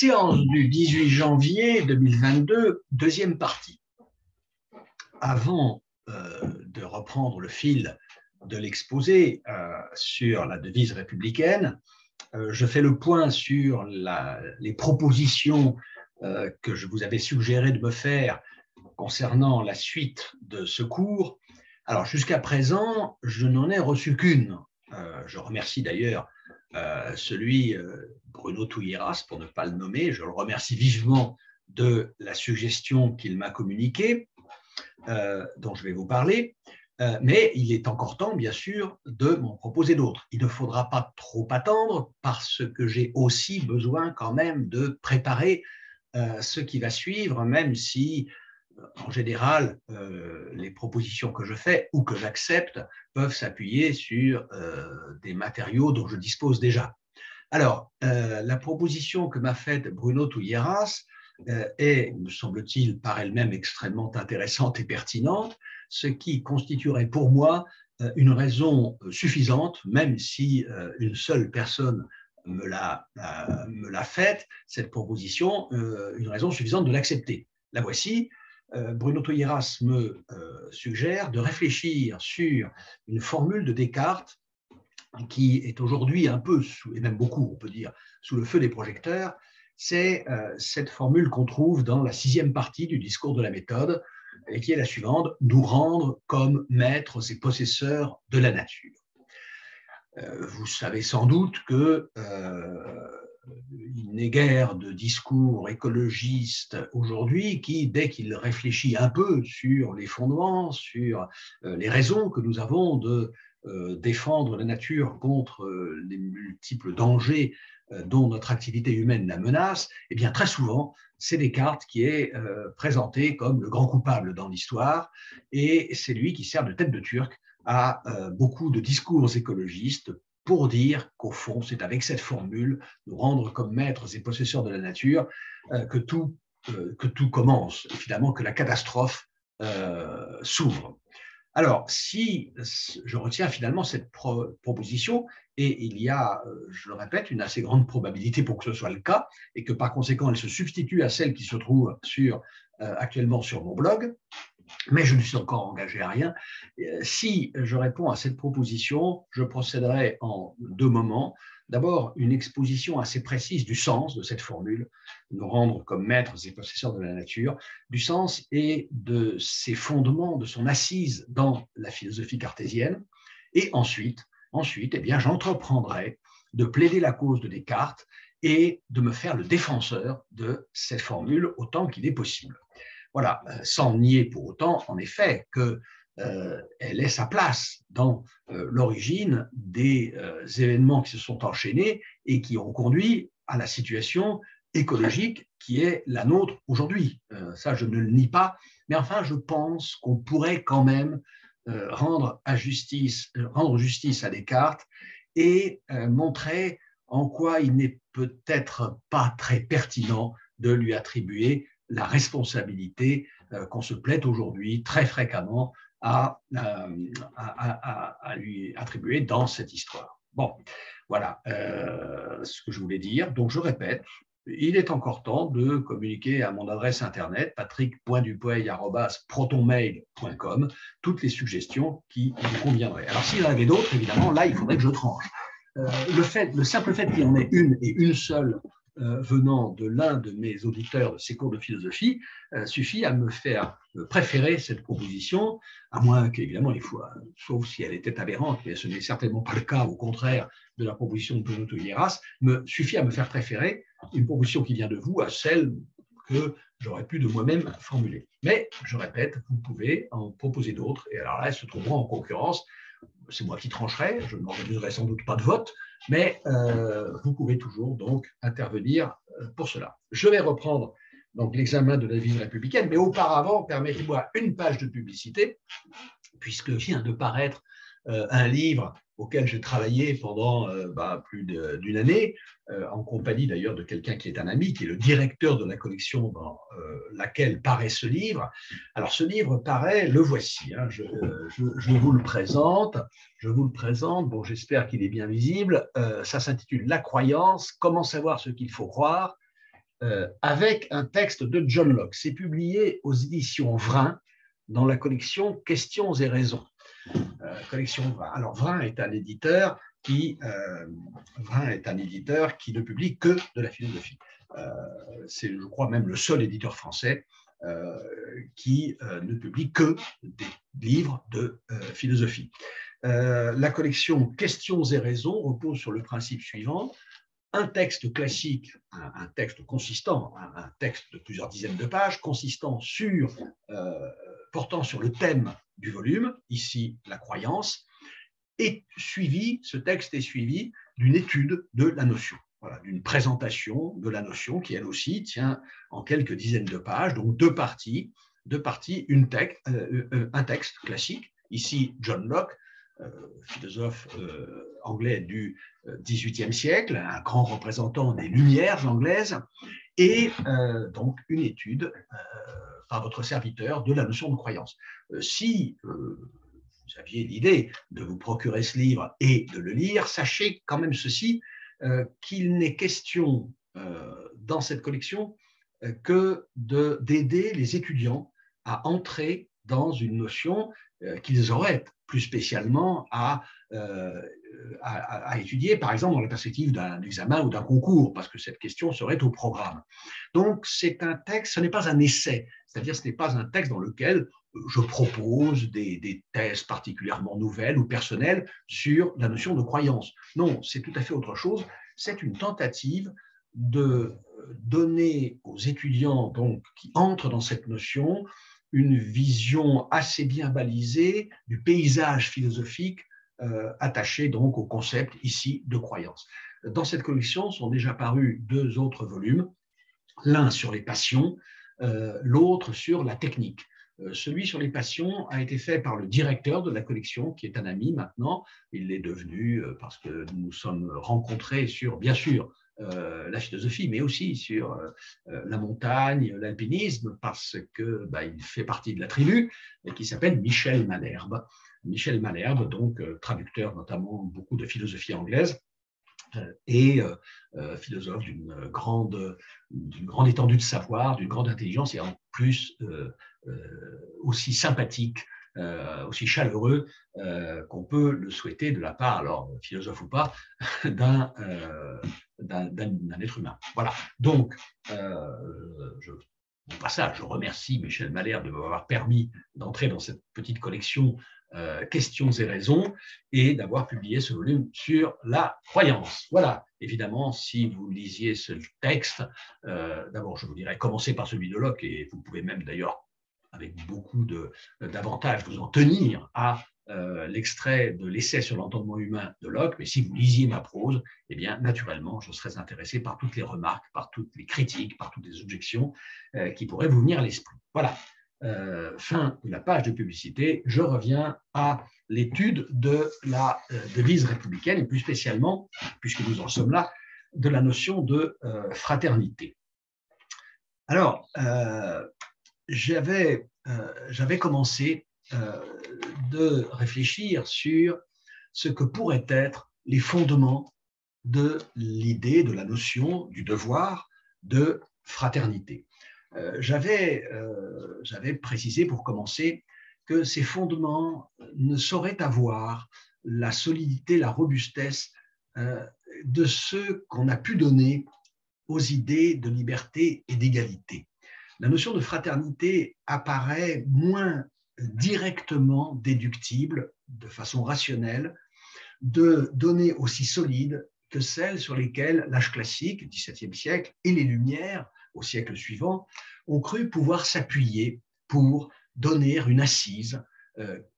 Séance du 18 janvier 2022, deuxième partie. Avant de reprendre le fil de l'exposé sur la devise républicaine, je fais le point sur les propositions que je vous avais suggéré de me faire concernant la suite de ce cours. Alors, jusqu'à présent, je n'en ai reçu qu'une. Je remercie d'ailleurs celui Bruno Touilleras, pour ne pas le nommer. Je le remercie vivement de la suggestion qu'il m'a communiquée, dont je vais vous parler. Mais il est encore temps, bien sûr, de m'en proposer d'autres. Il ne faudra pas trop attendre parce que j'ai aussi besoin quand même de préparer ce qui va suivre, même si, en général, les propositions que je fais ou que j'accepte peuvent s'appuyer sur des matériaux dont je dispose déjà. Alors, la proposition que m'a faite Bruno Touilleras est, me semble-t-il, par elle-même extrêmement intéressante et pertinente, ce qui constituerait pour moi une raison suffisante, même si une seule personne me l'a faite, cette proposition, une raison suffisante de l'accepter. La voici. Bruno Touilleras me suggère de réfléchir sur une formule de Descartes qui est aujourd'hui un peu, et même beaucoup, on peut dire, sous le feu des projecteurs. C'est cette formule qu'on trouve dans la 6e partie du discours de la méthode, et qui est la suivante: nous rendre comme maîtres et possesseurs de la nature. Vous savez sans doute que il n'est guère de discours écologiste aujourd'hui qui, dès qu'il réfléchit un peu sur les fondements, sur les raisons que nous avons de défendre la nature contre les multiples dangers dont notre activité humaine la menace, eh bien très souvent, c'est Descartes qui est présenté comme le grand coupable dans l'histoire, et c'est lui qui sert de tête de turc à beaucoup de discours écologistes pour dire qu'au fond, c'est avec cette formule, nous rendre comme maîtres et possesseurs de la nature, que tout commence, et finalement que la catastrophe s'ouvre. Alors, si je retiens finalement cette proposition, et il y a, je le répète, une assez grande probabilité pour que ce soit le cas, et que par conséquent, elle se substitue à celle qui se trouve actuellement sur mon blog, mais je ne suis encore engagé à rien. Si je réponds à cette proposition, je procéderai en 2 moments. D'abord, une exposition assez précise du sens de cette formule, nous rendre comme maîtres et possesseurs de la nature, du sens et de ses fondements, de son assise dans la philosophie cartésienne. Et ensuite eh bien, j'entreprendrai de plaider la cause de Descartes et de me faire le défenseur de cette formule autant qu'il est possible. Voilà, sans nier pour autant, en effet, qu'elle est sa place dans l'origine des événements qui se sont enchaînés et qui ont conduit à la situation écologique qui est la nôtre aujourd'hui. Ça, je ne le nie pas, mais enfin, je pense qu'on pourrait quand même rendre justice à Descartes et montrer en quoi il n'est peut-être pas très pertinent de lui attribuer la responsabilité qu'on se plaît aujourd'hui très fréquemment à lui attribuer dans cette histoire. Bon, voilà ce que je voulais dire. Donc, je répète, il est encore temps de communiquer à mon adresse internet patrick.dupuey@protonmail.com toutes les suggestions qui vous conviendraient. Alors, s'il y en avait d'autres, évidemment, là, il faudrait que je tranche. Le simple fait qu'il y en ait une et une seule venant de l'un de mes auditeurs de ces cours de philosophie suffit à me faire préférer cette proposition, à moins qu'évidemment, sauf si elle était aberrante, mais ce n'est certainement pas le cas, au contraire de la proposition de Bruno Touilleras, suffit à me faire préférer une proposition qui vient de vous à celle que j'aurais pu de moi-même formuler. Mais, je répète, vous pouvez en proposer d'autres, et alors là, elles se trouveront en concurrence. C'est moi qui trancherai, je n'organiserai sans doute pas de vote, mais vous pouvez toujours donc intervenir pour cela. Je vais reprendre donc l'examen de la devise républicaine, mais auparavant, permettez-moi une page de publicité, puisque vient de paraître un livre auquel j'ai travaillé pendant plus d'une année, en compagnie d'ailleurs de quelqu'un qui est un ami, qui est le directeur de la collection dans laquelle paraît ce livre. Alors ce livre paraît, le voici, hein, je vous le présente, bon, j'espère qu'il est bien visible, ça s'intitule « La croyance, comment savoir ce qu'il faut croire ». avec un texte de John Locke. C'est publié aux éditions Vrin dans la collection Questions et raisons. Collection Vrin. Alors Vrin est un éditeur qui ne publie que de la philosophie. C'est, je crois, même le seul éditeur français qui ne publie que des livres de philosophie. La collection Questions et raisons repose sur le principe suivant: un texte classique, un texte consistant, un texte de plusieurs dizaines de pages, portant sur le thème du volume, ici la croyance, et ce texte est suivi d'une étude de la notion, voilà, d'une présentation de la notion qui, elle aussi, tient en quelques dizaines de pages, donc deux parties, un texte classique, ici John Locke, philosophe anglais du XVIIIe siècle, un grand représentant des Lumières anglaises, et donc une étude par votre serviteur de la notion de croyance. Si vous aviez l'idée de vous procurer ce livre et de le lire, sachez quand même ceci, qu'il n'est question dans cette collection que d'aider les étudiants à entrer dans une notion qu'ils auraient plus spécialement à étudier, par exemple dans la perspective d'un examen ou d'un concours, parce que cette question serait au programme. Donc c'est un texte, ce n'est pas un essai, c'est-à-dire ce n'est pas un texte dans lequel je propose des thèses particulièrement nouvelles ou personnelles sur la notion de croyance. Non, c'est tout à fait autre chose. C'est une tentative de donner aux étudiants donc, qui entrent dans cette notion une vision assez bien balisée du paysage philosophique attaché donc au concept ici de croyance. Dans cette collection sont déjà parus deux autres volumes, l'un sur les passions, l'autre sur la technique. Celui sur les passions a été fait par le directeur de la collection, qui est un ami maintenant. Il l'est devenu parce que nous nous sommes rencontrés sur, bien sûr, la philosophie, mais aussi sur la montagne, l'alpinisme, parce qu'il fait partie de la tribu, qui s'appelle Michel Malherbe. Michel Malherbe, donc traducteur notamment beaucoup de philosophie anglaise, et philosophe d'une grande étendue de savoir, d'une grande intelligence, et en plus aussi sympathique, aussi chaleureux qu'on peut le souhaiter de la part, alors philosophe ou pas, d'un être humain. Voilà. Donc, au passage, je remercie Michel Malherbe de m'avoir permis d'entrer dans cette petite collection Questions et raisons et d'avoir publié ce volume sur la croyance. Voilà. Évidemment, si vous lisiez ce texte, d'abord, je vous dirais, commencez par celui de Locke, et vous pouvez même d'ailleurs, avec beaucoup d'avantages, vous en tenir à l'extrait de l'essai sur l'entendement humain de Locke, mais si vous lisiez ma prose, eh bien, naturellement, je serais intéressé par toutes les remarques, par toutes les critiques, par toutes les objections qui pourraient vous venir à l'esprit. Voilà. Fin de la page de publicité, je reviens à l'étude de la devise républicaine, et plus spécialement, puisque nous en sommes là, de la notion de fraternité. Alors, j'avais commencé de réfléchir sur ce que pourraient être les fondements de l'idée, de la notion, du devoir de fraternité. J'avais précisé pour commencer que ces fondements ne sauraient avoir la solidité, la robustesse de ceux qu'on a pu donner aux idées de liberté et d'égalité. La notion de fraternité apparaît moins directement déductible, de façon rationnelle, de données aussi solides que celles sur lesquelles l'âge classique, le XVIIe siècle, et les Lumières, au siècle suivant, ont cru pouvoir s'appuyer pour donner une assise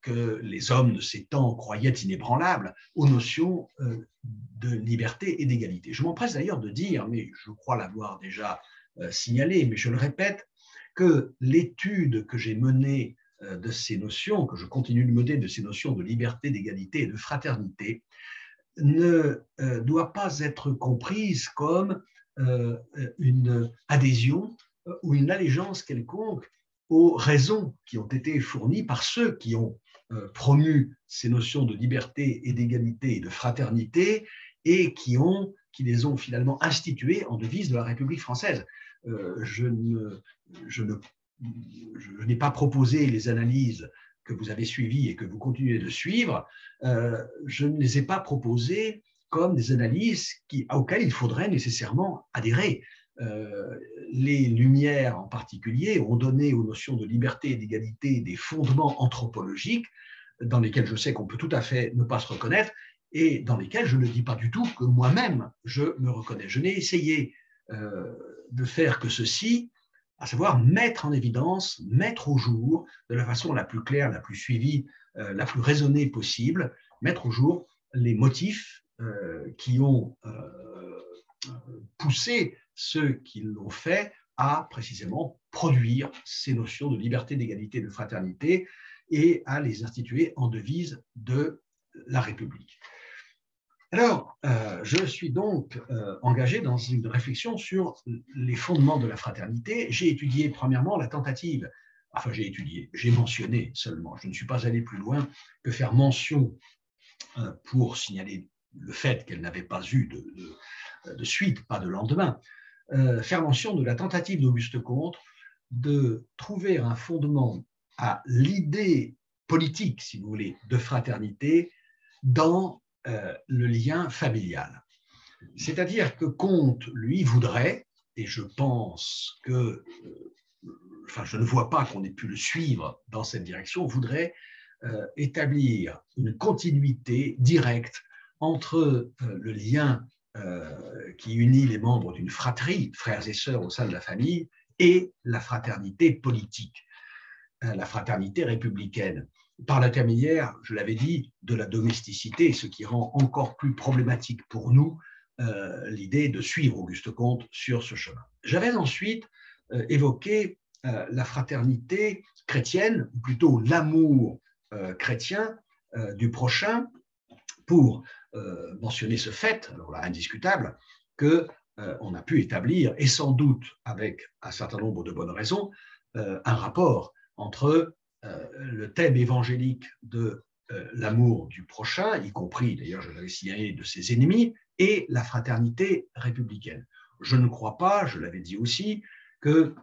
que les hommes de ces temps croyaient inébranlable aux notions de liberté et d'égalité. Je m'empresse d'ailleurs de dire, mais je crois l'avoir déjà signalé, mais je le répète, que l'étude que j'ai menée de ces notions, que je continue de mener de ces notions de liberté, d'égalité et de fraternité, ne doit pas être comprise comme une adhésion ou une allégeance quelconque aux raisons qui ont été fournies par ceux qui ont promu ces notions de liberté et d'égalité et de fraternité et qui ont qui les ont finalement instituées en devise de la République française. Je n'ai pas proposé les analyses que vous avez suivies et que vous continuez de suivre. Je ne les ai pas proposées comme des analyses auxquelles il faudrait nécessairement adhérer. Les Lumières en particulier ont donné aux notions de liberté et d'égalité des fondements anthropologiques dans lesquels je sais qu'on peut tout à fait ne pas se reconnaître et dans lesquels je ne dis pas du tout que moi-même je me reconnais. Je n'ai essayé de faire que ceci, à savoir mettre en évidence, mettre au jour de la façon la plus claire, la plus suivie, la plus raisonnée possible, mettre au jour les motifs qui ont poussé ceux qui l'ont fait à précisément produire ces notions de liberté, d'égalité, de fraternité et à les instituer en devise de la République. Alors, je suis donc engagé dans une réflexion sur les fondements de la fraternité. J'ai étudié premièrement la tentative, enfin j'ai mentionné seulement, je ne suis pas allé plus loin que faire mention pour signaler le fait qu'elle n'avait pas eu de suite, pas de lendemain, faire mention de la tentative d'Auguste Comte de trouver un fondement à l'idée politique, si vous voulez, de fraternité dans le lien familial. C'est-à-dire que Comte, lui, voudrait, et je pense que, enfin, je ne vois pas qu'on ait pu le suivre dans cette direction, voudrait établir une continuité directe entre le lien qui unit les membres d'une fratrie, frères et sœurs au sein de la famille, et la fraternité politique, la fraternité républicaine, par l'intermédiaire, je l'avais dit, de la domesticité, ce qui rend encore plus problématique pour nous l'idée de suivre Auguste Comte sur ce chemin. J'avais ensuite évoqué la fraternité chrétienne, ou plutôt l'amour chrétien du prochain, pour mentionner ce fait, alors là, indiscutable, qu'on a pu établir, et sans doute avec un certain nombre de bonnes raisons, un rapport entre le thème évangélique de l'amour du prochain, y compris, d'ailleurs, je l'avais signalé, de ses ennemis, et la fraternité républicaine. Je ne crois pas, je l'avais dit aussi, que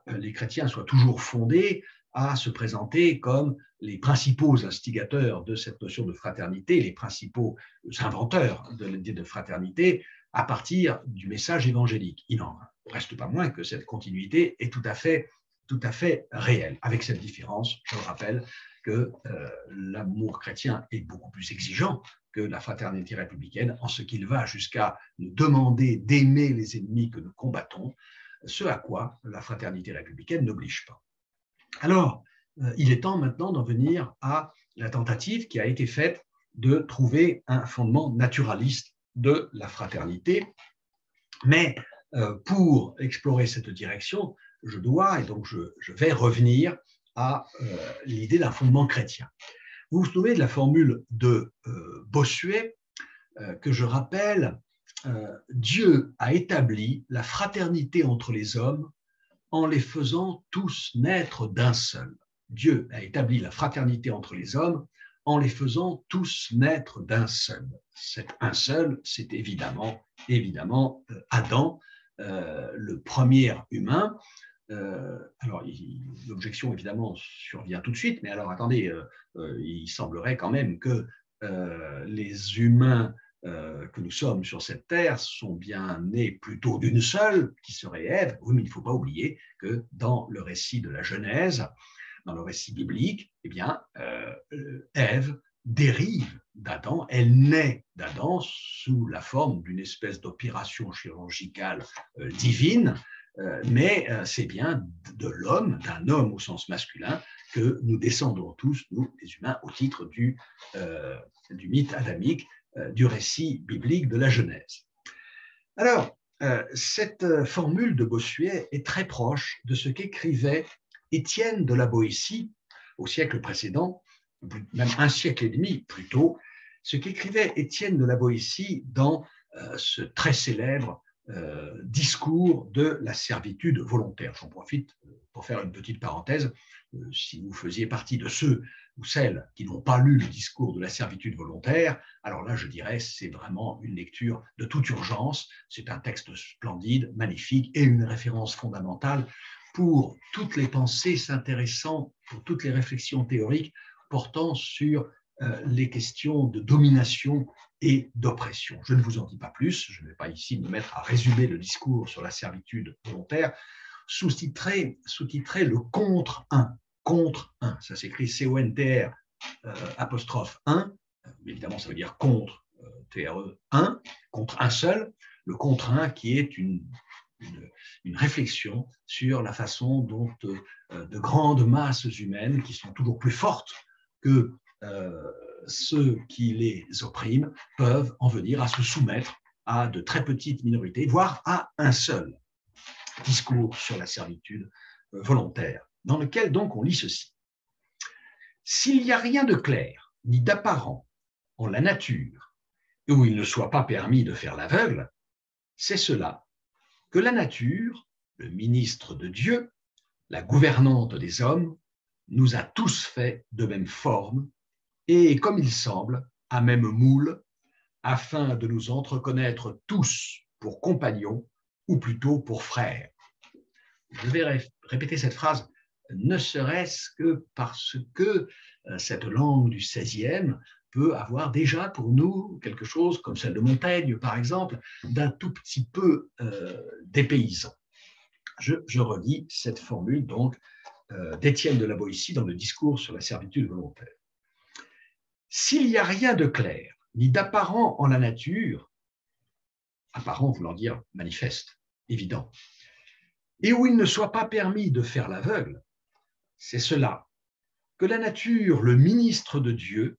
les chrétiens soient toujours fondés à se présenter comme les principaux instigateurs de cette notion de fraternité, les principaux inventeurs de l'idée de fraternité à partir du message évangélique. Il n'en reste pas moins que cette continuité est tout à fait réelle, avec cette différence, je le rappelle, que l'amour chrétien est beaucoup plus exigeant que la fraternité républicaine, en ce qu'il va jusqu'à nous demander d'aimer les ennemis que nous combattons, ce à quoi la fraternité républicaine n'oblige pas. Alors, il est temps maintenant d'en venir à la tentative qui a été faite de trouver un fondement naturaliste de la fraternité. Mais pour explorer cette direction, je dois, et donc je vais revenir à l'idée d'un fondement chrétien. Vous vous souvenez de la formule de Bossuet que je rappelle, Dieu a établi la fraternité entre les hommes en les faisant tous naître d'un seul. Dieu a établi la fraternité entre les hommes en les faisant tous naître d'un seul. Cet un seul, c'est évidemment Adam, le premier humain. Alors, l'objection, évidemment, survient tout de suite, mais alors, attendez, il semblerait quand même que les humains que nous sommes sur cette terre sont bien nés plutôt d'une seule, qui serait Ève. Oui, mais il ne faut pas oublier que dans le récit de la Genèse, dans le récit biblique, eh bien, Ève dérive d'Adam, elle naît d'Adam sous la forme d'une espèce d'opération chirurgicale divine, mais c'est bien de l'homme, d'un homme au sens masculin, que nous descendons tous, nous les humains, au titre du mythe adamique, du récit biblique de la Genèse. Alors, cette formule de Bossuet est très proche de ce qu'écrivait Étienne de la Boétie au siècle précédent, même un siècle et demi plus tôt, ce qu'écrivait Étienne de la Boétie dans ce très célèbre discours de la servitude volontaire. J'en profite pour faire une petite parenthèse, si vous faisiez partie de ceux ou celles qui n'ont pas lu le discours de la servitude volontaire, alors là, je dirais, c'est vraiment une lecture de toute urgence. C'est un texte splendide, magnifique et une référence fondamentale pour toutes les pensées s'intéressant, pour toutes les réflexions théoriques portant sur les questions de domination et d'oppression. Je ne vous en dis pas plus, je ne vais pas ici me mettre à résumer le discours sur la servitude volontaire, sous-titré le contre 1. Contre 1, ça s'écrit C-O-N-T-R apostrophe 1, évidemment ça veut dire contre, T-R-E 1, contre un seul, le contre 1 qui est une réflexion sur la façon dont de grandes masses humaines qui sont toujours plus fortes que ceux qui les oppriment peuvent en venir à se soumettre à de très petites minorités, voire à un seul discours sur la servitude volontaire, dans lequel donc on lit ceci. S'il n'y a rien de clair ni d'apparent en la nature, et où il ne soit pas permis de faire l'aveugle, c'est cela que la nature, le ministre de Dieu, la gouvernante des hommes, nous a tous fait de même forme et, comme il semble, à même moule, afin de nous entreconnaître tous pour compagnons, ou plutôt pour frères. Je vais répéter cette phrase, ne serait-ce que parce que cette langue du XVIe peut avoir déjà pour nous quelque chose, comme celle de Montaigne par exemple, d'un tout petit peu dépaysant. Je relis cette formule donc d'Étienne de la Boétie dans le discours sur la servitude volontaire. S'il n'y a rien de clair ni d'apparent en la nature, apparent voulant dire manifeste, évident, et où il ne soit pas permis de faire l'aveugle, c'est cela que la nature, le ministre de Dieu,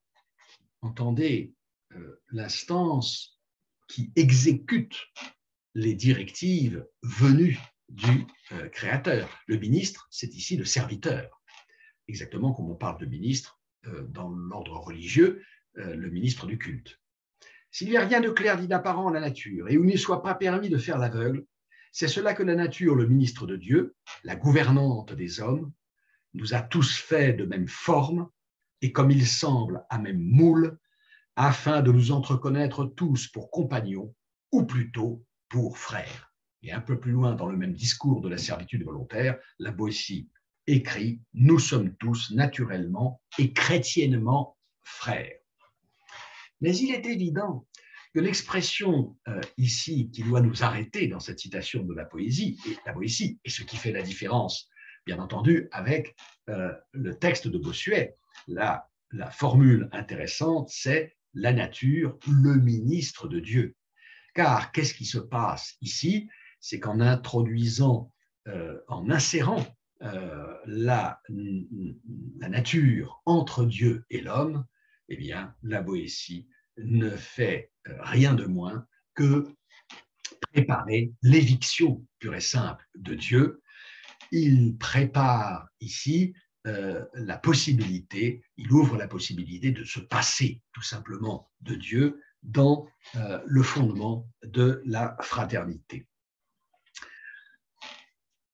entendez l'instance qui exécute les directives venues du Créateur. Le ministre, c'est ici le serviteur, exactement comme on parle de ministre dans l'ordre religieux, le ministre du culte. S'il n'y a rien de clair ni d'apparent en la nature, et où il ne soit pas permis de faire l'aveugle, c'est cela que la nature, le ministre de Dieu, la gouvernante des hommes, nous a tous fait de même forme, et comme il semble à même moule, afin de nous entreconnaître tous pour compagnons, ou plutôt pour frères. Et un peu plus loin dans le même discours de la servitude volontaire, la Boétie écrit « Nous sommes tous naturellement et chrétiennement frères ». Mais il est évident que l'expression ici qui doit nous arrêter dans cette citation de la Boétie, et ce qui fait la différence, bien entendu, avec le texte de Bossuet, la formule intéressante, c'est « la nature, le ministre de Dieu ». Car qu'est-ce qui se passe ici? C'est qu'en introduisant, en insérant la nature entre Dieu et l'homme, eh bien, la Boétie ne fait rien de moins que préparer l'éviction pure et simple de Dieu. Il prépare ici la possibilité, il ouvre la possibilité de se passer tout simplement de Dieu dans le fondement de la fraternité.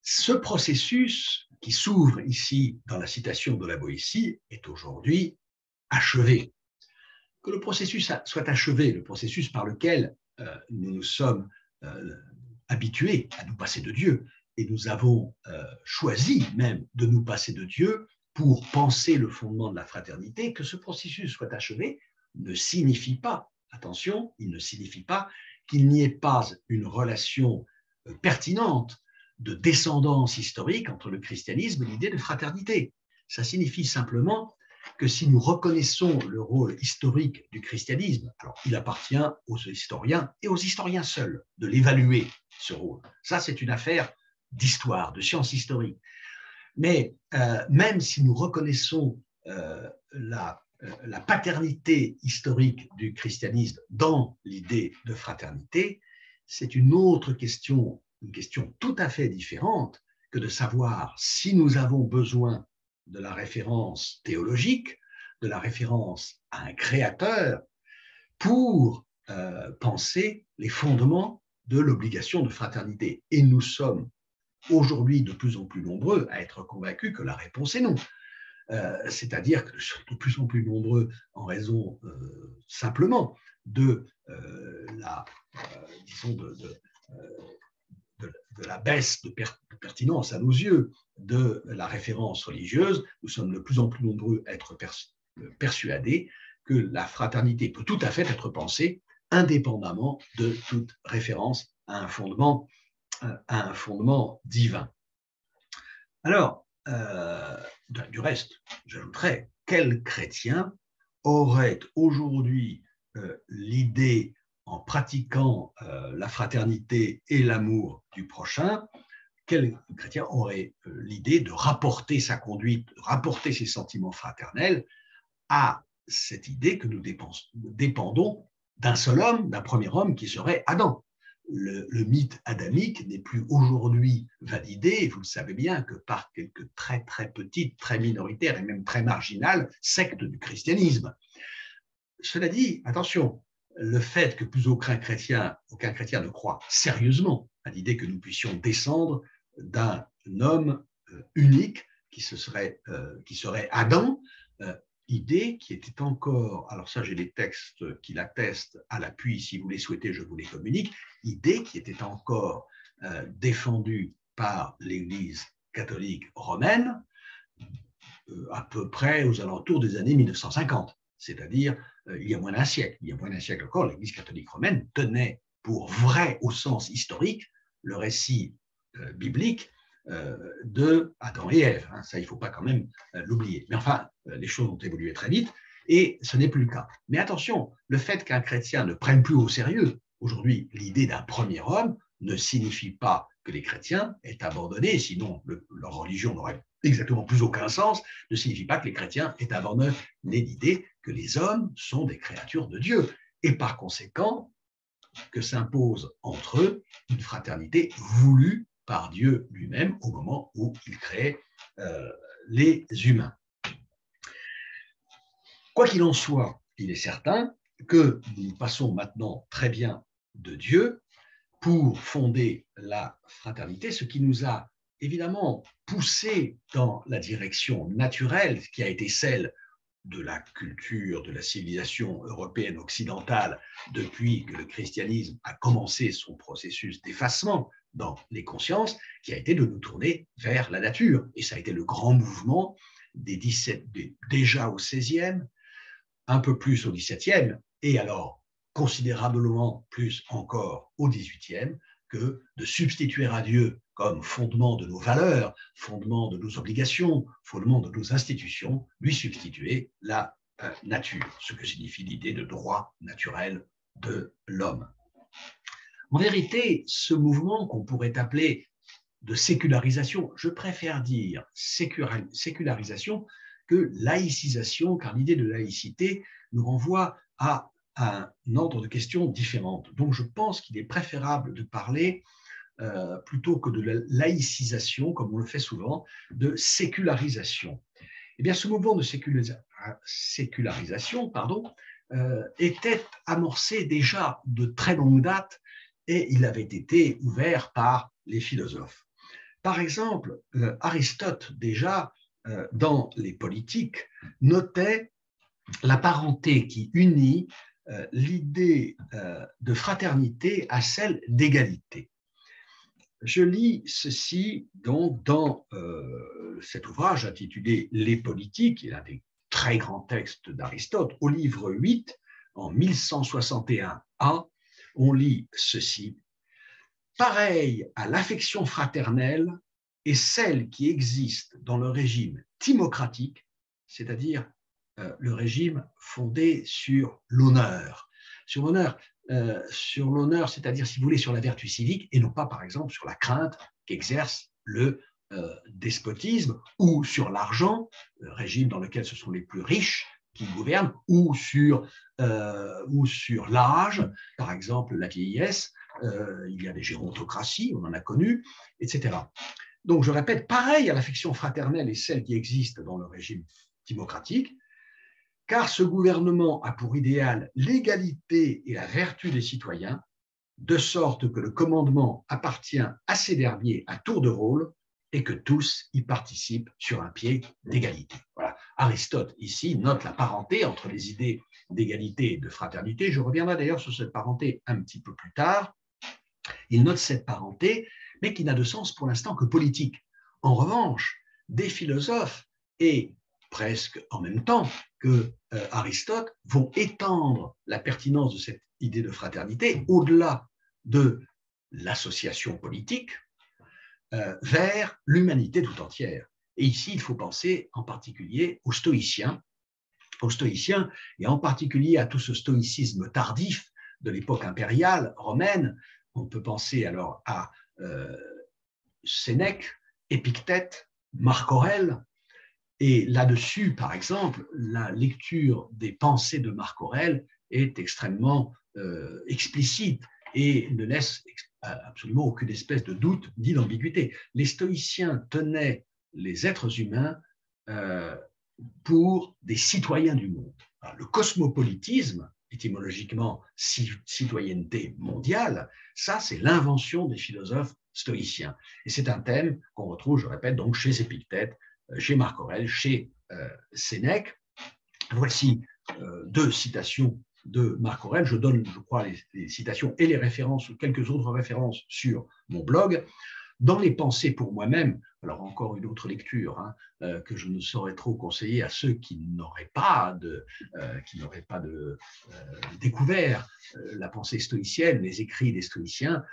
Ce processus qui s'ouvre ici dans la citation de la Boétie est aujourd'hui achevé. Que le processus soit achevé, le processus par lequel nous nous sommes habitués à nous passer de Dieu, et nous avons choisi même de nous passer de Dieu pour penser le fondement de la fraternité, que ce processus soit achevé ne signifie pas, attention, il ne signifie pas qu'il n'y ait pas une relation pertinente de descendance historique entre le christianisme et l'idée de fraternité. Ça signifie simplement que si nous reconnaissons le rôle historique du christianisme, alors il appartient aux historiens et aux historiens seuls de l'évaluer, ce rôle. Ça, c'est une affaire d'histoire, de science historique. Mais même si nous reconnaissons la paternité historique du christianisme dans l'idée de fraternité, c'est une autre question, une question tout à fait différente que de savoir si nous avons besoin de la référence théologique, de la référence à un créateur pour penser les fondements de l'obligation de fraternité. Et nous sommes aujourd'hui de plus en plus nombreux à être convaincus que la réponse est non. C'est-à-dire que nous sommes de plus en plus nombreux en raison simplement de disons de la baisse de pertinence à nos yeux de la référence religieuse. Nous sommes de plus en plus nombreux à être persuadés que la fraternité peut tout à fait être pensée indépendamment de toute référence à un fondement divin. Alors, du reste, j'ajouterais, quel chrétien aurait aujourd'hui l'idée, en pratiquant la fraternité et l'amour du prochain, quel chrétien aurait l'idée de rapporter sa conduite, de rapporter ses sentiments fraternels à cette idée que nous dépendons d'un seul homme, d'un premier homme qui serait Adam. Le mythe adamique n'est plus aujourd'hui validé, et vous le savez bien, que par quelques très très petites, très minoritaires et même très marginales sectes du christianisme. Cela dit, attention, le fait que plus aucun chrétien ne croit sérieusement à l'idée que nous puissions descendre d'un homme unique qui serait Adam, idée qui était encore, alors ça j'ai des textes qui l'attestent à l'appui, si vous les souhaitez, je vous les communique, idée qui était encore défendue par l'Église catholique romaine à peu près aux alentours des années 1950, c'est-à-dire il y a moins d'un siècle. Il y a moins d'un siècle encore, l'Église catholique romaine tenait pour vrai au sens historique le récit biblique de Adam et Ève. Ça, il ne faut pas quand même l'oublier. Mais enfin, les choses ont évolué très vite et ce n'est plus le cas. Mais attention, le fait qu'un chrétien ne prenne plus au sérieux aujourd'hui l'idée d'un premier homme ne signifie pas que les chrétiens aient abandonné, sinon leur religion n'aurait exactement plus aucun sens, ne signifie pas que les chrétiens aient abandonné l'idée que les hommes sont des créatures de Dieu et par conséquent que s'impose entre eux une fraternité voulue par Dieu lui-même au moment où il crée les humains. Quoi qu'il en soit, il est certain que nous passons maintenant très bien de Dieu pour fonder la fraternité, ce qui nous a évidemment poussé dans la direction naturelle qui a été celle de la culture, de la civilisation européenne occidentale depuis que le christianisme a commencé son processus d'effacement dans les consciences, qui a été de nous tourner vers la nature. Et ça a été le grand mouvement déjà au XVIe, un peu plus au XVIIe, et alors considérablement plus encore au XVIIIe, que de substituer à Dieu comme fondement de nos valeurs, fondement de nos obligations, fondement de nos institutions, lui substituer la nature, ce que signifie l'idée de droit naturel de l'homme. En vérité, ce mouvement qu'on pourrait appeler de sécularisation, je préfère dire sécularisation que laïcisation, car l'idée de laïcité nous renvoie à un ordre de questions différentes. Donc je pense qu'il est préférable de parler, plutôt que de la laïcisation, comme on le fait souvent, de sécularisation. Eh bien, ce mouvement de sécularisation était amorcé déjà de très longue date et il avait été ouvert par les philosophes. Par exemple, Aristote, déjà, dans les Politiques, notait la parenté qui unit l'idée de fraternité à celle d'égalité. Je lis ceci donc dans cet ouvrage intitulé Les Politiques, qui est l'un des très grands textes d'Aristote, au livre 8, en 1161a, on lit ceci. Pareil à l'affection fraternelle est celle qui existe dans le régime timocratique, c'est-à-dire le régime fondé sur l'honneur. Sur l'honneur, c'est-à-dire, si vous voulez, sur la vertu civique et non pas, par exemple, sur la crainte qu'exerce le despotisme ou sur l'argent, le régime dans lequel ce sont les plus riches qui gouvernent, ou sur l'âge, par exemple la vieillesse, il y a des gérontocraties, on en a connu, etc. Donc, je répète, pareil à l'affection fraternelle et celle qui existe dans le régime démocratique, car ce gouvernement a pour idéal l'égalité et la vertu des citoyens, de sorte que le commandement appartient à ces derniers à tour de rôle et que tous y participent sur un pied d'égalité. Voilà. Aristote, ici, note la parenté entre les idées d'égalité et de fraternité. Je reviendrai d'ailleurs sur cette parenté un petit peu plus tard. Il note cette parenté, mais qui n'a de sens pour l'instant que politique. En revanche, des philosophes, et presque en même temps que Aristote, vont étendre la pertinence de cette idée de fraternité au-delà de l'association politique vers l'humanité tout entière. Et ici, il faut penser en particulier aux stoïciens et en particulier à tout ce stoïcisme tardif de l'époque impériale romaine. On peut penser alors à Sénèque, Épictète, Marc Aurèle. Et là-dessus, par exemple, la lecture des pensées de Marc Aurèle est extrêmement explicite et ne laisse absolument aucune espèce de doute ni d'ambiguïté. Les stoïciens tenaient les êtres humains pour des citoyens du monde. Alors, le cosmopolitisme, étymologiquement citoyenneté mondiale, ça c'est l'invention des philosophes stoïciens. Et c'est un thème qu'on retrouve, je répète, donc chez Épictète, chez Marc Aurèle, chez Sénèque. Voici deux citations de Marc Aurèle. Je donne, je crois, les citations et les références ou quelques autres références sur mon blog. Dans les pensées pour moi-même, alors encore une autre lecture que je ne saurais trop conseiller à ceux qui n'auraient pas découvert la pensée stoïcienne, les écrits des stoïciens.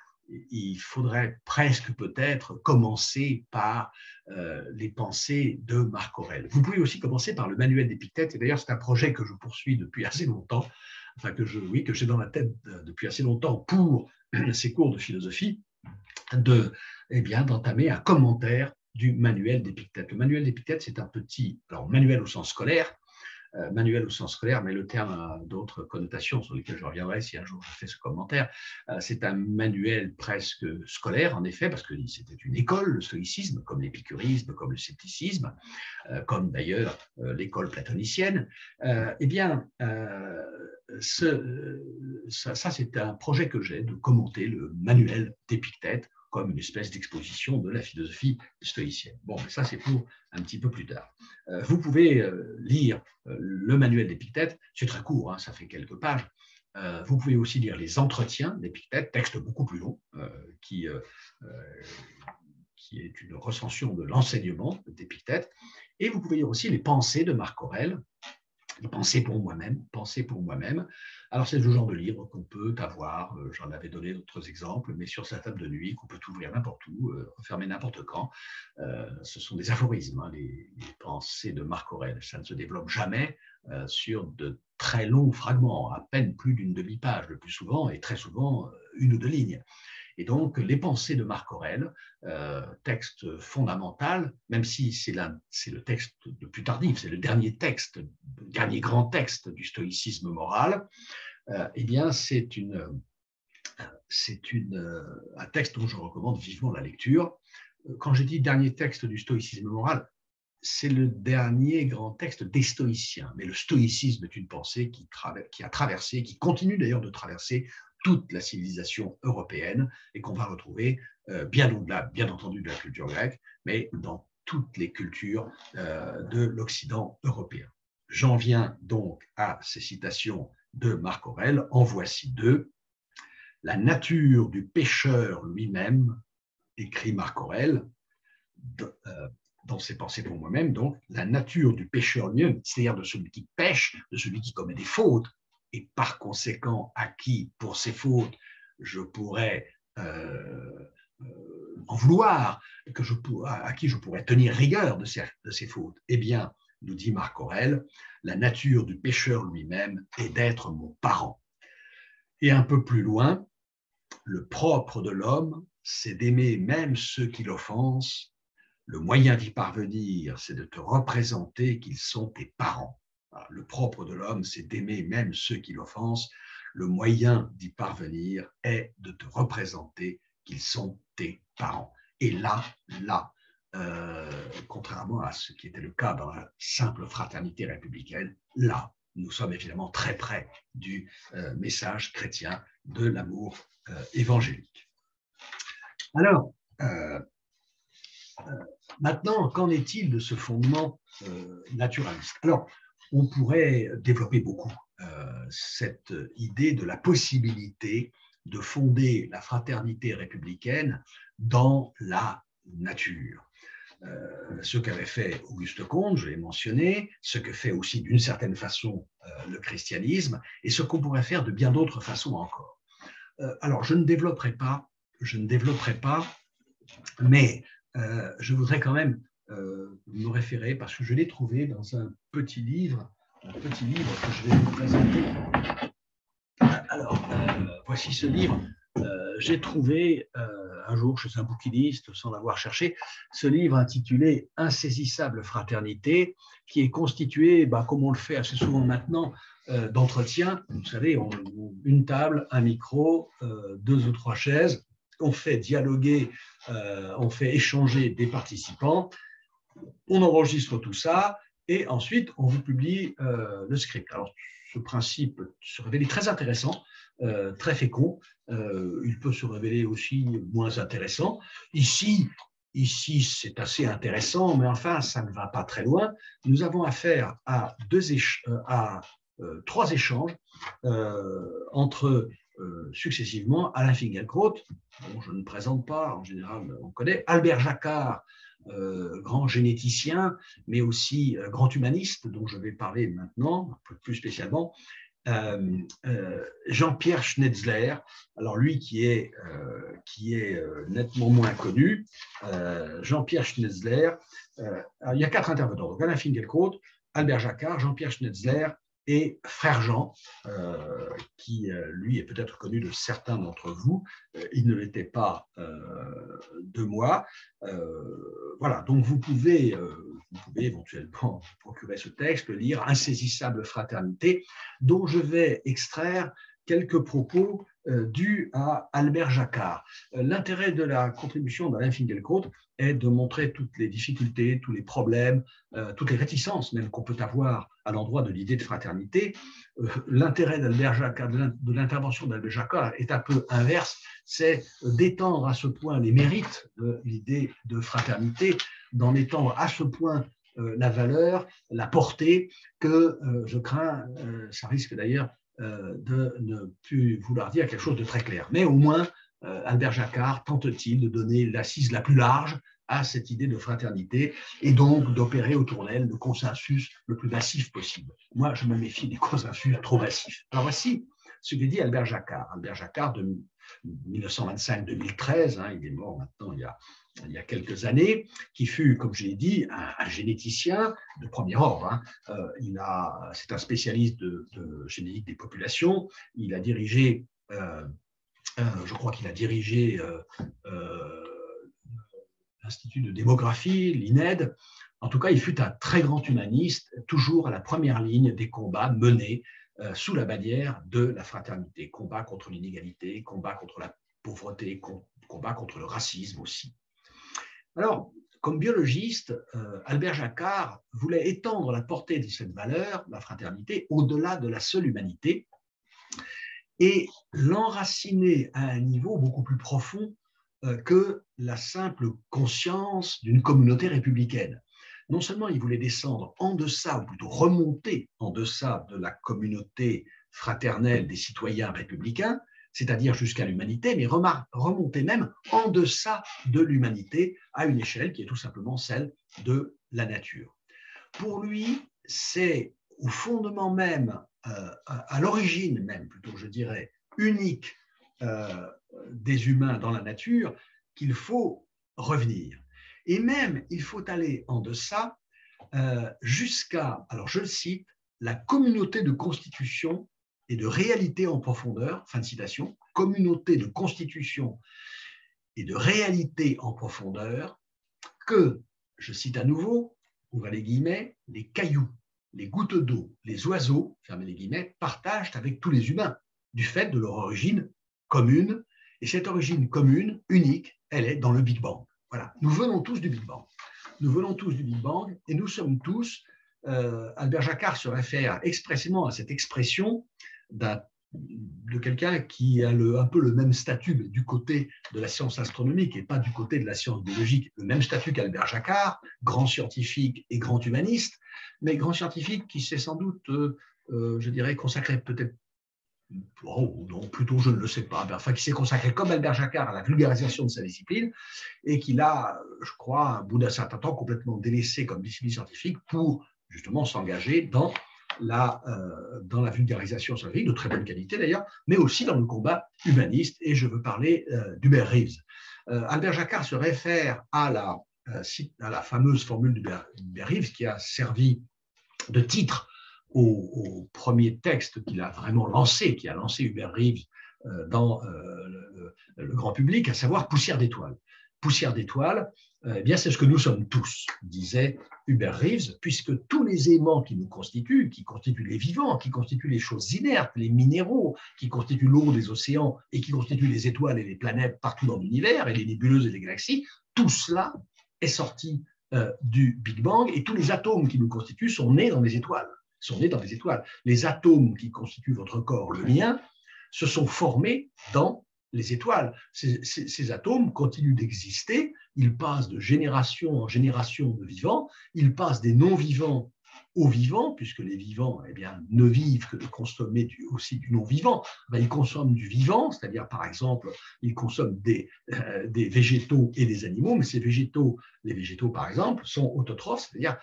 Il faudrait presque peut-être commencer par les pensées de Marc Aurèle. Vous pouvez aussi commencer par le manuel d'Épictète, et d'ailleurs c'est un projet que je poursuis depuis assez longtemps, enfin que j'ai dans la tête depuis assez longtemps pour ces cours de philosophie, d'entamer un commentaire du manuel d'Épictète. Le manuel d'Épictète, c'est un petit, alors manuel au sens scolaire, mais le terme a d'autres connotations sur lesquelles je reviendrai si un jour je fais ce commentaire. C'est un manuel presque scolaire, en effet, parce que c'était une école, le stoïcisme, comme l'épicurisme, comme le scepticisme, comme d'ailleurs l'école platonicienne. Ça, c'est un projet que j'ai de commenter le manuel d'Épictète comme une espèce d'exposition de la philosophie stoïcienne. Bon, mais ça, c'est pour un petit peu plus tard. Vous pouvez lire le manuel d'Épictète, c'est très court, ça fait quelques pages. Vous pouvez aussi lire les entretiens d'Épictète, texte beaucoup plus long, qui est une recension de l'enseignement d'Épictète. Et vous pouvez lire aussi les pensées de Marc Aurèle, les pensées pour moi-même. Alors, c'est le genre de livre qu'on peut avoir, j'en avais donné d'autres exemples, mais sur sa table de nuit, qu'on peut ouvrir n'importe où, refermer n'importe quand. Ce sont des aphorismes, les pensées de Marc Aurèle. Ça ne se développe jamais sur de très longs fragments, à peine plus d'une demi-page, le plus souvent, et très souvent une ou deux lignes. Et donc, les pensées de Marc Aurèle, texte fondamental, même si c'est le texte le plus tardif, c'est le dernier grand texte du stoïcisme moral, c'est un texte dont je recommande vivement la lecture. Quand j'ai dit dernier texte du stoïcisme moral, c'est le dernier grand texte des stoïciens. Mais le stoïcisme est une pensée qui a traversé, qui continue d'ailleurs de traverser toute la civilisation européenne et qu'on va retrouver bien au-delà, bien entendu, de la culture grecque, mais dans toutes les cultures de l'Occident européen. J'en viens donc à ces citations de Marc Aurèle. En voici deux. La nature du pécheur lui-même, écrit Marc Aurèle, dans ses pensées pour moi-même, donc la nature du pécheur lui-même, c'est-à-dire de celui qui pêche, de celui qui commet des fautes, et par conséquent à qui, pour ces fautes, je pourrais en vouloir, à qui je pourrais tenir rigueur de ces fautes. Eh bien, nous dit Marc Aurèle, la nature du pécheur lui-même est d'être mon parent. Et un peu plus loin, le propre de l'homme, c'est d'aimer même ceux qui l'offensent. Le moyen d'y parvenir, c'est de te représenter qu'ils sont tes parents. Le propre de l'homme, c'est d'aimer même ceux qui l'offensent. Le moyen d'y parvenir est de te représenter qu'ils sont tes parents. Et là, contrairement à ce qui était le cas dans la simple fraternité républicaine, là, nous sommes évidemment très près du message chrétien de l'amour évangélique. Alors, maintenant, qu'en est-il de ce fondement naturaliste? Alors, on pourrait développer beaucoup cette idée de la possibilité de fonder la fraternité républicaine dans la nature. Ce qu'avait fait Auguste Comte, je l'ai mentionné, ce que fait aussi d'une certaine façon le christianisme, et ce qu'on pourrait faire de bien d'autres façons encore. Alors, je ne développerai pas, mais je voudrais quand même me référer, parce que je l'ai trouvé dans un petit livre que je vais vous présenter. Alors, voici ce livre. J'ai trouvé un jour chez un bouquiniste, sans l'avoir cherché, ce livre intitulé « Insaisissable fraternité », qui est constitué, comme on le fait assez souvent maintenant, d'entretiens. Vous savez, une table, un micro, 2 ou 3 chaises, on fait dialoguer, on fait échanger des participants, on enregistre tout ça, et ensuite on vous publie le script. Alors, ce principe se révèle très intéressant, très fécond. Il peut se révéler aussi moins intéressant. Ici c'est assez intéressant, mais enfin, ça ne va pas très loin. Nous avons affaire à 3 échanges entre successivement Alain Finkielkraut, dont je ne présente pas, en général on connaît, Albert Jacquard, grand généticien, mais aussi grand humaniste, dont je vais parler maintenant, un peu plus spécialement, Jean-Pierre Schnetzler, alors lui qui est nettement moins connu, Jean-Pierre Schnetzler, il y a 4 intervenants, donc Alain Finkielkraut, Albert Jacquard, Jean-Pierre Schnetzler et Frère Jean, qui lui est peut-être connu de certains d'entre vous, il ne l'était pas de moi. Voilà, donc vous pouvez éventuellement procurer ce texte, le lire, Insaisissable fraternité, dont je vais extraire quelques propos dus à Albert Jacquard. L'intérêt de la contribution d'Alain Finkielkraut est de montrer toutes les difficultés, tous les problèmes, toutes les réticences même qu'on peut avoir à l'endroit de l'idée de fraternité. L'intérêt d'Albert Jacquard, de l'intervention d'Albert Jacquard est un peu inverse, c'est d'étendre à ce point les mérites de l'idée de fraternité, d'en étendre à ce point la valeur, la portée, que je crains, ça risque d'ailleurs de ne plus vouloir dire quelque chose de très clair. Mais au moins, Albert Jacquard tente-t-il de donner l'assise la plus large à cette idée de fraternité et donc d'opérer autour d'elle le consensus le plus massif possible. Moi, je me méfie des consensus trop massifs. Alors voici ce que dit Albert Jacquard. Albert Jacquard de 1925-2013, il est mort maintenant il y a quelques années, qui fut, comme je l'ai dit, un généticien de premier ordre. C'est un spécialiste de génétique des populations. Il a dirigé, je crois qu'il a dirigé l'Institut de démographie, l'INED. En tout cas, il fut un très grand humaniste, toujours à la première ligne des combats menés sous la bannière de la fraternité. Combat contre l'inégalité, combat contre la pauvreté, combat contre le racisme aussi. Alors, comme biologiste, Albert Jacquard voulait étendre la portée de cette valeur, la fraternité, au-delà de la seule humanité et l'enraciner à un niveau beaucoup plus profond que la simple conscience d'une communauté républicaine. Non seulement il voulait descendre en deçà, ou plutôt remonter en deçà de la communauté fraternelle des citoyens républicains, c'est-à-dire jusqu'à l'humanité, mais remonter même en deçà de l'humanité à une échelle qui est tout simplement celle de la nature. Pour lui, c'est au fondement même, à l'origine même, plutôt je dirais, unique des humains dans la nature, qu'il faut revenir. Et même, il faut aller en deçà jusqu'à, alors je le cite, la communauté de constitution et de réalité en profondeur, fin de citation, communauté de constitution et de réalité en profondeur, que, je cite à nouveau, ouvrez les guillemets, les cailloux, les gouttes d'eau, les oiseaux, fermez les guillemets, partagent avec tous les humains, du fait de leur origine commune, et cette origine commune, unique, elle est dans le Big Bang. Voilà, nous venons tous du Big Bang. Nous venons tous du Big Bang et nous sommes tous Albert Jacquard se réfère expressément à cette expression de quelqu'un qui a un peu le même statut, mais du côté de la science astronomique et pas du côté de la science biologique, le même statut qu'Albert Jacquard, grand scientifique et grand humaniste, mais grand scientifique qui s'est sans doute, je dirais, consacré peut-être, oh, non, plutôt je ne le sais pas, enfin qui s'est consacré comme Albert Jacquard à la vulgarisation de sa discipline et qui l'a, je crois, au bout d'un certain temps, complètement délaissé comme discipline scientifique pour justement s'engager dans la vulgarisation scientifique, de très bonne qualité d'ailleurs, mais aussi dans le combat humaniste, et je veux parler d'Hubert Reeves. Albert Jacquard se réfère à la fameuse formule d'Hubert Reeves qui a servi de titre au premier texte qu'il a vraiment lancé, qui a lancé Hubert Reeves dans le grand public, à savoir Poussière d'étoiles. Poussière d'étoiles, eh bien, c'est ce que nous sommes tous, disait Hubert Reeves, puisque tous les éléments qui nous constituent, qui constituent les vivants, qui constituent les choses inertes, les minéraux, qui constituent l'eau des océans et qui constituent les étoiles et les planètes partout dans l'univers, et les nébuleuses et les galaxies, tout cela est sorti du Big Bang, et tous les atomes qui nous constituent sont nés dans les étoiles. Les atomes qui constituent votre corps, le mien, se sont formés dans les étoiles. Ces atomes continuent d'exister, ils passent de génération en génération de vivants, ils passent des non-vivants aux vivants, puisque les vivants eh bien, ne vivent que de consommer aussi du non-vivant. Ils consomment du vivant, c'est-à-dire par exemple, ils consomment des végétaux et des animaux, mais les végétaux par exemple, sont autotrophes, c'est-à-dire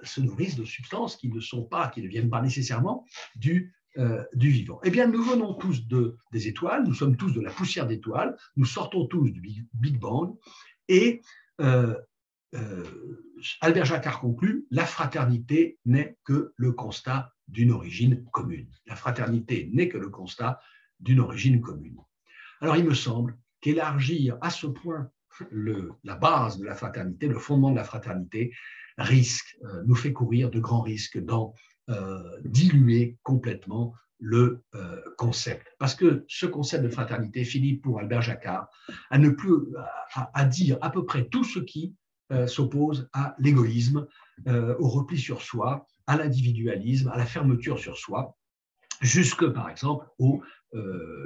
se nourrissent de substances qui ne viennent pas nécessairement du vivant. Eh bien, nous venons tous des étoiles, nous sommes tous de la poussière d'étoiles, nous sortons tous du Big Bang, et Albert Jacquard conclut, la fraternité n'est que le constat d'une origine commune. La fraternité n'est que le constat d'une origine commune. Alors, il me semble qu'élargir à ce point la base de la fraternité, le fondement de la fraternité, nous fait courir de grands risques dans diluer complètement le concept. Parce que ce concept de fraternité finit pour Albert Jacquard à dire à peu près tout ce qui s'oppose à l'égoïsme, au repli sur soi, à l'individualisme, à la fermeture sur soi, jusque par exemple au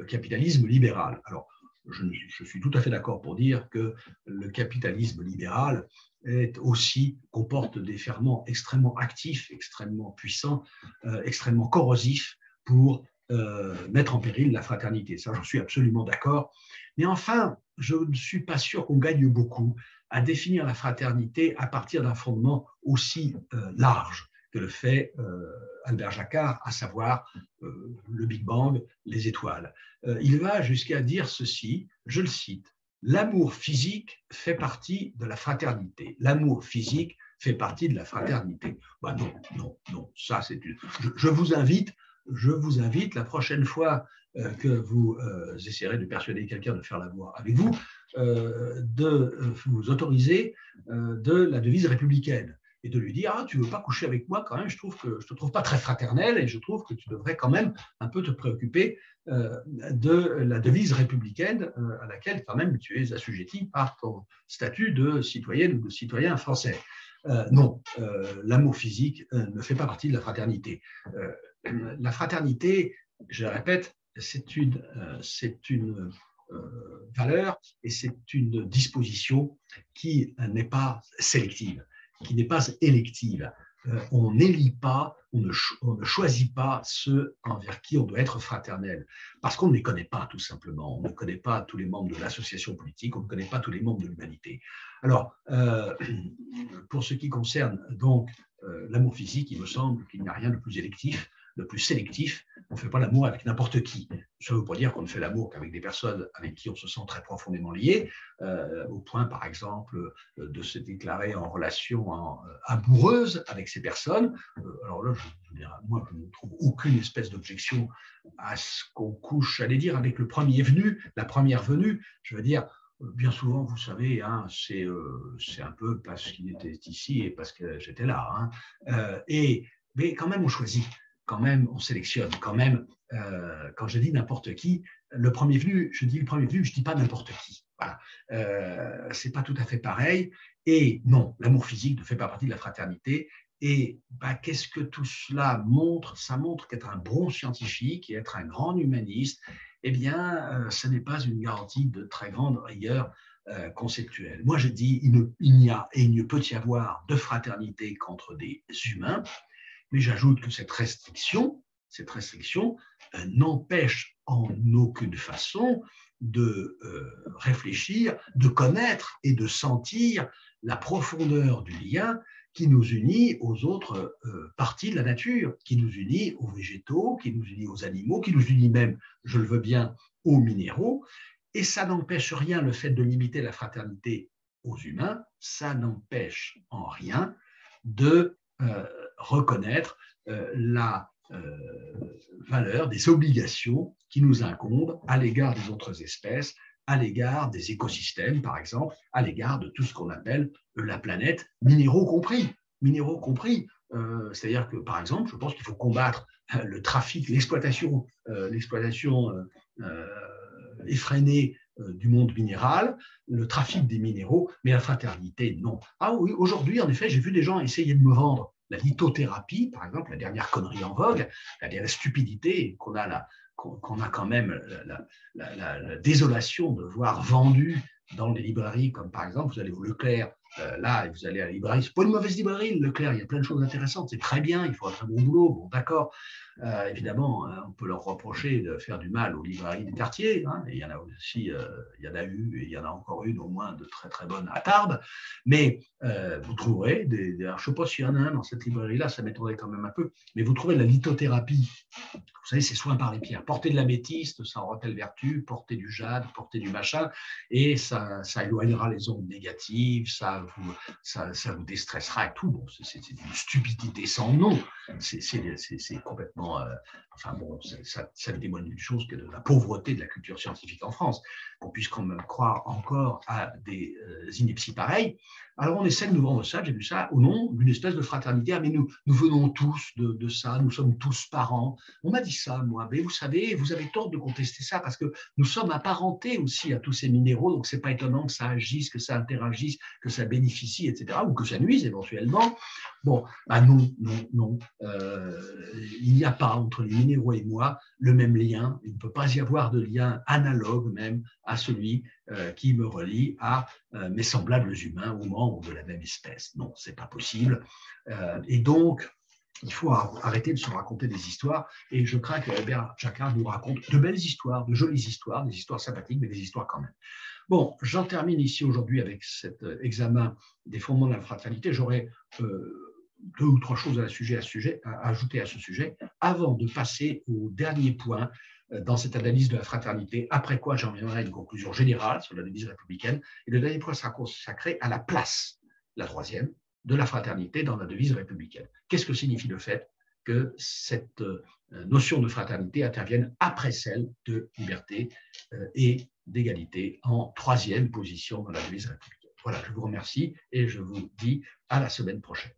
capitalisme libéral. Alors, je suis tout à fait d'accord pour dire que le capitalisme libéral comporte des ferments extrêmement actifs, extrêmement puissants, extrêmement corrosifs pour mettre en péril la fraternité. Ça, j'en suis absolument d'accord. Mais enfin, je ne suis pas sûr qu'on gagne beaucoup à définir la fraternité à partir d'un fondement aussi large que le fait Albert Jacquard, à savoir le Big Bang, les étoiles. Il va jusqu'à dire ceci, je le cite, « L'amour physique fait partie de la fraternité. L'amour physique fait partie de la fraternité. » Ben non, ça c'est une... Je vous invite la prochaine fois que vous essayerez de persuader quelqu'un de faire l'amour avec vous, de vous autoriser de la devise républicaine et de lui dire « Ah, tu ne veux pas coucher avec moi quand même, je te trouve pas très fraternel et je trouve que tu devrais quand même un peu te préoccuper de la devise républicaine à laquelle quand même tu es assujetti par ton statut de citoyenne ou de citoyen français. » Non, l'amour physique ne fait pas partie de la fraternité. La fraternité, je le répète, c'est une valeur et c'est une disposition qui n'est pas sélective, qui n'est pas élective. On n'élit pas, on ne choisit pas ceux envers qui on doit être fraternel, parce qu'on ne les connaît pas tout simplement. On ne connaît pas tous les membres de l'association politique, on ne connaît pas tous les membres de l'humanité. Alors, pour ce qui concerne donc l'amour physique, il me semble qu'il n'y a rien de plus électif, de plus sélectif. On ne fait pas l'amour avec n'importe qui. Ça ne veut pas dire qu'on ne fait l'amour qu'avec des personnes avec qui on se sent très profondément lié, au point, par exemple, de se déclarer en relation amoureuse avec ces personnes. Alors là, moi, je ne trouve aucune espèce d'objection à ce qu'on couche, j'allais dire, avec le premier venu, la première venue. Je veux dire, bien souvent, vous savez, hein, c'est un peu parce qu'il était ici et parce que j'étais là. Hein. Mais quand même, on choisit. Quand même, on sélectionne. Quand même, quand je dis n'importe qui, le premier venu, je dis pas n'importe qui. Voilà. C'est pas tout à fait pareil. Et non, l'amour physique ne fait pas partie de la fraternité. Et qu'est-ce que tout cela montre? Ça montre qu'être un bon scientifique et être un grand humaniste, eh bien, ce n'est pas une garantie de très grande rigueur conceptuelle. Moi, je dis, il n'y a et il ne peut y avoir de fraternité qu'entre des humains, mais j'ajoute que cette restriction n'empêche en aucune façon de réfléchir, de connaître et de sentir la profondeur du lien qui nous unit aux autres parties de la nature, qui nous unit aux végétaux, qui nous unit aux animaux, qui nous unit même, je le veux bien, aux minéraux. Et ça n'empêche rien, le fait de limiter la fraternité aux humains, ça n'empêche en rien de reconnaître la valeur des obligations qui nous incombent à l'égard des autres espèces, à l'égard des écosystèmes, par exemple, à l'égard de tout ce qu'on appelle la planète, minéraux compris. Minéraux compris. C'est-à-dire que, par exemple, je pense qu'il faut combattre le trafic, l'exploitation effrénée du monde minéral, le trafic des minéraux, mais la fraternité, non. Ah oui, aujourd'hui, en effet, j'ai vu des gens essayer de me vendre la lithothérapie, par exemple, la dernière connerie en vogue, la dernière stupidité qu'on a quand même la désolation de voir vendue dans les librairies, comme par exemple, vous allez au Leclerc, là, vous allez à la librairie, c'est pas une mauvaise librairie, le Leclerc, il y a plein de choses intéressantes, c'est très bien, il faut un très bon boulot, bon d'accord, évidemment, on peut leur reprocher de faire du mal aux librairies des quartiers, hein, et il y en a aussi, il y en a eu, et il y en a encore une au moins de très très bonnes à Tarbes, mais vous trouverez, alors, je ne sais pas s'il y en a un dans cette librairie-là, ça m'étonnerait quand même un peu, mais vous trouverez la lithothérapie. Vous savez, c'est soin par les pierres. Porter de l'améthyste, ça aura telle vertu, porter du jade, porter du machin, et ça éloignera les ondes négatives, ça vous déstressera et tout. Bon, c'est une stupidité sans nom. C'est complètement. Enfin bon, ça témoigne d'une chose que de la pauvreté de la culture scientifique en France, qu'on puisse quand même croire encore à des inepties pareilles. Alors on essaie de nous vendre ça, j'ai vu ça, au nom d'une espèce de fraternité. Ah, mais nous venons tous de ça, nous sommes tous parents. On m'a dit ça, moi. Mais vous savez, vous avez tort de contester ça parce que nous sommes apparentés aussi à tous ces minéraux, donc c'est pas étonnant que ça agisse, que ça interagisse, que ça bénéficie, etc., ou que ça nuise éventuellement. Bon, non. Il n'y a pas entre les minéraux et moi le même lien. Il ne peut pas y avoir de lien analogue même à celui qui me relie à mes semblables humains ou membres de la même espèce. Non, c'est pas possible. Et donc, il faut arrêter de se raconter des histoires. Et je crains que Albert Jacquard nous raconte de belles histoires, de jolies histoires, des histoires sympathiques, mais des histoires quand même. Bon, j'en termine ici aujourd'hui avec cet examen des fondements de la fraternité. J'aurais deux ou trois choses à ajouter à ce sujet avant de passer au dernier point dans cette analyse de la fraternité, après quoi j'en viendrai à une conclusion générale sur la devise républicaine. Et le dernier point sera consacré à la place, la troisième, de la fraternité dans la devise républicaine. Qu'est-ce que signifie le fait que cette notion de fraternité intervienne après celle de liberté et d'égalité en troisième position dans la devise républicaine? Voilà, je vous remercie et je vous dis à la semaine prochaine.